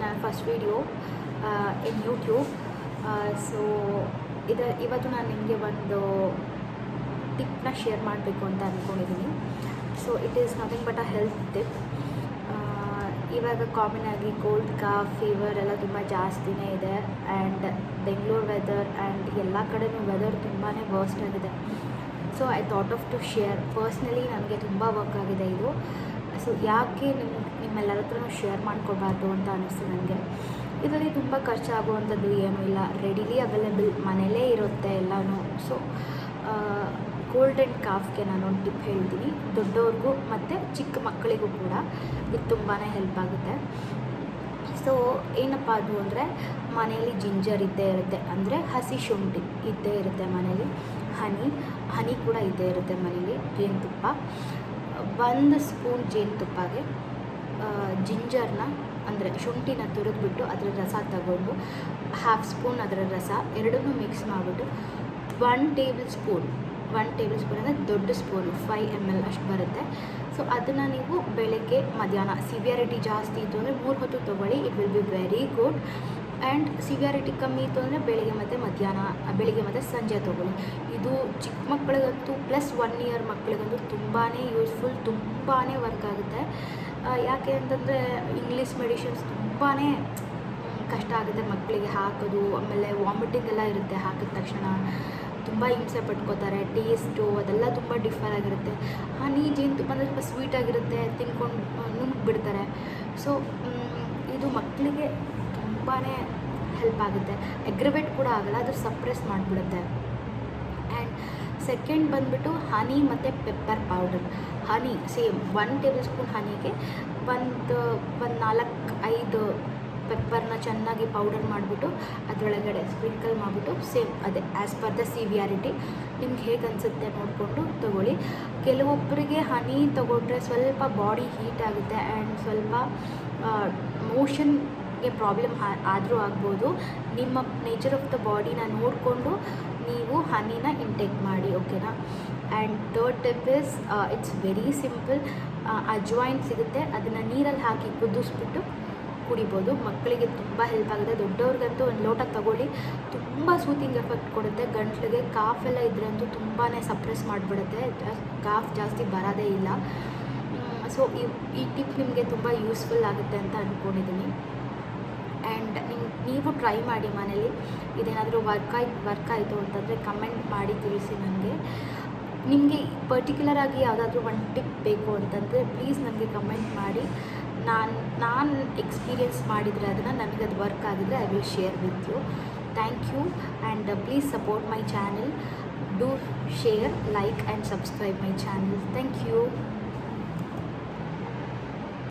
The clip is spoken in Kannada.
ನನ್ನ first video in YouTube. So ಇವತ್ತು ನಾನು ನಿಮಗೆ ಒಂದು ಟಿಪ್ನ ಶೇರ್ ಮಾಡಬೇಕು ಅಂತ ಅಂದ್ಕೊಂಡಿದ್ದೀನಿ. So it is nothing but a health tip. ಇವಾಗ ಕಾಮನ್ ಆಗಿ ಕೋಲ್ಡ್ ಕಾಫ್ ಫೀವರ್ ಎಲ್ಲ ತುಂಬ ಜಾಸ್ತಿನೇ ಇದೆ. ಆ್ಯಂಡ್ ಬೆಂಗಳೂರು ವೆದರ್ ಆ್ಯಂಡ್ ಎಲ್ಲ ಕಡೆಯೂ ವೆದರ್ ತುಂಬಾ ವರ್ಸ್ಟ್ ಆಗಿದೆ. So I thought of to share. Personally ನನಗೆ ತುಂಬ ವರ್ಕ್ ಆಗಿದೆ ಇದು. ಸೊ ಯಾಕೆ ನಿಮ್ಮೆಲ್ಲರ ಹತ್ರನೂ ಶೇರ್ ಮಾಡ್ಕೊಬಾರ್ದು ಅಂತ ಅನ್ನಿಸ್ತು ನನಗೆ. ಇದರಲ್ಲಿ ತುಂಬ ಖರ್ಚಾಗುವಂಥದ್ದು ಏನೂ ಇಲ್ಲ, ರೆಡಿಲಿ ಅವೈಲೇಬಲ್ ಮನೆಯಲ್ಲೇ ಇರುತ್ತೆ ಎಲ್ಲನೂ. ಸೊ ಕೋಲ್ಡ್ ಆ್ಯಂಡ್ ಕಾಫ್ಗೆ ನಾನೊಂದು ಟಿಪ್ ಹೇಳ್ತೀನಿ. ದೊಡ್ಡವ್ರಿಗೂ ಮತ್ತು ಚಿಕ್ಕ ಮಕ್ಕಳಿಗೂ ಕೂಡ ಇದು ತುಂಬಾ ಹೆಲ್ಪ್ ಆಗುತ್ತೆ. ಸೊ ಏನಪ್ಪ ಅದು ಅಂದರೆ ಮನೆಯಲ್ಲಿ ಜಿಂಜರ್ ಇದ್ದೇ ಇರುತ್ತೆ, ಅಂದರೆ ಹಸಿ ಶುಂಠಿ ಇದ್ದೇ ಇರುತ್ತೆ ಮನೇಲಿ. ಹನಿ ಕೂಡ ಇದ್ದೇ ಇರುತ್ತೆ ಮನೇಲಿ. ಜೇನುತುಪ್ಪ, 1 ಸ್ಪೂನ್ ಜೇನುತುಪ್ಪಗೆ ಜಿಂಜರ್ನ ಅಂದರೆ ಶುಂಠಿನ ತುರಿದ್ಬಿಟ್ಟು ಅದರ ರಸ ತಗೊಂಡು 1/2 ಸ್ಪೂನ್ ಅದರ ರಸ ಎರಡನ್ನೂ ಮಿಕ್ಸ್ ಮಾಡಿಬಿಟ್ಟು 1 ಟೇಬಲ್ ಸ್ಪೂನ್ ಅಂದರೆ ದೊಡ್ಡ ಸ್ಪೂನು 5 ml ಅಷ್ಟು ಬರುತ್ತೆ. ಸೊ ಅದನ್ನು ನೀವು ಬೆಳಗ್ಗೆ ಮಧ್ಯಾಹ್ನ ಸಿವಿಯಾರಿಟಿ ಜಾಸ್ತಿ ಇತ್ತು ಅಂದರೆ 3 ಹೊತ್ತು ತೊಗೊಳ್ಳಿ. It will be very good. And severity ಕಮ್ಮಿ ಇತ್ತು ಅಂದರೆ ಬೆಳಿಗ್ಗೆ ಮತ್ತು ಸಂಜೆ ತೊಗೊಳ್ಳಿ. ಇದು ಚಿಕ್ಕ ಮಕ್ಕಳಿಗಂತೂ ಪ್ಲಸ್ 1 ಇಯರ್ ಮಕ್ಕಳಿಗಂತೂ ತುಂಬಾ ಯೂಸ್ಫುಲ್, ತುಂಬಾ ವರ್ಕ್ ಆಗುತ್ತೆ. ಯಾಕೆ ಅಂತಂದರೆ ಇಂಗ್ಲೀಷ್ ಮೆಡಿಷನ್ಸ್ ತುಂಬಾ ಕಷ್ಟ ಆಗುತ್ತೆ ಮಕ್ಕಳಿಗೆ ಹಾಕೋದು. ಆಮೇಲೆ ವಾಮಿಟಿಂಗ್ ಎಲ್ಲ ಇರುತ್ತೆ ಹಾಕಿದ ತಕ್ಷಣ, ತುಂಬ ಹಿಂಸೆ ಪಟ್ಕೋತಾರೆ. ಟೇಸ್ಟು ಅದೆಲ್ಲ ತುಂಬ ಡಿಫರ್ ಆಗಿರುತ್ತೆ. ಜೇನುತುಪ್ಪ ಅಂದರೆ ಸ್ವಲ್ಪ ಸ್ವೀಟಾಗಿರುತ್ತೆ, ತಿನ್ಕೊಂಡು ನುಂಗ್ಬಿಡ್ತಾರೆ. ಸೊ ಇದು ಮಕ್ಕಳಿಗೆ ತುಂಬಾ ಹೆಲ್ಪ್ ಆಗುತ್ತೆ. ಎಗ್ರವೇಟ್ ಕೂಡ ಆಗಲ್ಲ, ಅದು ಸಪ್ರೆಸ್ ಮಾಡಿಬಿಡುತ್ತೆ. ಆ್ಯಂಡ್ ಸೆಕೆಂಡ್ ಬಂದುಬಿಟ್ಟು ಹನಿ ಮತ್ತು ಪೆಪ್ಪರ್ ಪೌಡರ್. ಹನಿ ಸೇಮ್ 1 ಟೇಬಲ್ ಸ್ಪೂನ್ ಹನಿಗೆ ಒಂದು 4-5 ಪೆಪ್ಪರ್ನ ಚೆನ್ನಾಗಿ ಪೌಡರ್ ಮಾಡಿಬಿಟ್ಟು ಅದರೊಳಗಡೆ ಸ್ಪ್ರಿಂಕಲ್ ಮಾಡಿಬಿಟ್ಟು ಸೇಮ್ ಅದೇ ಆ್ಯಸ್ ಪರ್ ದ ಸಿವಿಯಾರಿಟಿ ನಿಮ್ಗೆ ಹೇಗೆ ಅನಿಸುತ್ತೆ ನೋಡಿಕೊಂಡು ತೊಗೊಳ್ಳಿ. ಕೆಲವೊಬ್ಬರಿಗೆ ಹನಿ ತೊಗೊಂಡ್ರೆ ಸ್ವಲ್ಪ ಬಾಡಿ ಹೀಟ್ ಆಗುತ್ತೆ ಆ್ಯಂಡ್ ಸ್ವಲ್ಪ ಮೋಷನ್ಗೆ ಪ್ರಾಬ್ಲಮ್ ಆದರೂ ಆಗ್ಬೋದು. ನಿಮ್ಮ ನೇಚರ್ ಆಫ್ ದ ಬಾಡಿನ ನೋಡಿಕೊಂಡು ನೀವು ಹನಿನ ಇಂಟೇಕ್ ಮಾಡಿ, ಓಕೆನಾ. And third tip is it's very simple. Ajwain ಸಿಗುತ್ತೆ, ಅದನ್ನು ನೀರಲ್ಲಿ ಹಾಕಿ ಕುದಿಸ್ಬಿಟ್ಟು ಕುಡಿಬೋದು. ಮಕ್ಕಳಿಗೆ ತುಂಬ ಹೆಲ್ಪ್ ಆಗುತ್ತೆ. ದೊಡ್ಡವ್ರಿಗಂತೂ 1 ಲೋಟ ತಗೊಳ್ಳಿ, ತುಂಬ ಸೂತಿಂಗ್ ಎಫೆಕ್ಟ್ ಕೊಡುತ್ತೆ. ಗಂಟ್ಲಿಗೆ ಕಾಫ್ ಎಲ್ಲ ಇದ್ರಂತೂ ತುಂಬಾ ಸಪ್ರೆಸ್ ಮಾಡಿಬಿಡುತ್ತೆ, ಕಾಫ್ ಜಾಸ್ತಿ ಬರೋದೇ ಇಲ್ಲ. ಸೊ ಈ ಟಿಪ್ ನಿಮಗೆ ತುಂಬ ಯೂಸ್ಫುಲ್ ಆಗುತ್ತೆ ಅಂತ ಅಂದ್ಕೊಂಡಿದ್ದೀನಿ. ಆ್ಯಂಡ್ ನೀವು ಟ್ರೈ ಮಾಡಿ ಮನೇಲಿ. ಇದೇನಾದರೂ ವರ್ಕ್ ಆಯಿತು ಅಂತಂದರೆ ಕಮೆಂಟ್ ಮಾಡಿ ತಿಳಿಸಿ ನನಗೆ. ನಿಮಗೆ ಪರ್ಟಿಕ್ಯುಲರಾಗಿ ಯಾವುದಾದ್ರೂ ಒಂದು ಟಿಪ್ ಬೇಕು ಅಂತಂದರೆ ಪ್ಲೀಸ್ ನನಗೆ ಕಮೆಂಟ್ ಮಾಡಿ. ನಾನು ಎಕ್ಸ್ಪೀರಿಯನ್ಸ್ ಮಾಡಿದರೆ ಅದನ್ನು ನನಗದು ವರ್ಕ್ ಆಗಿದ್ರೆ I will share with you. Thank you and please support my channel. Do share, like and subscribe my channel. Thank you.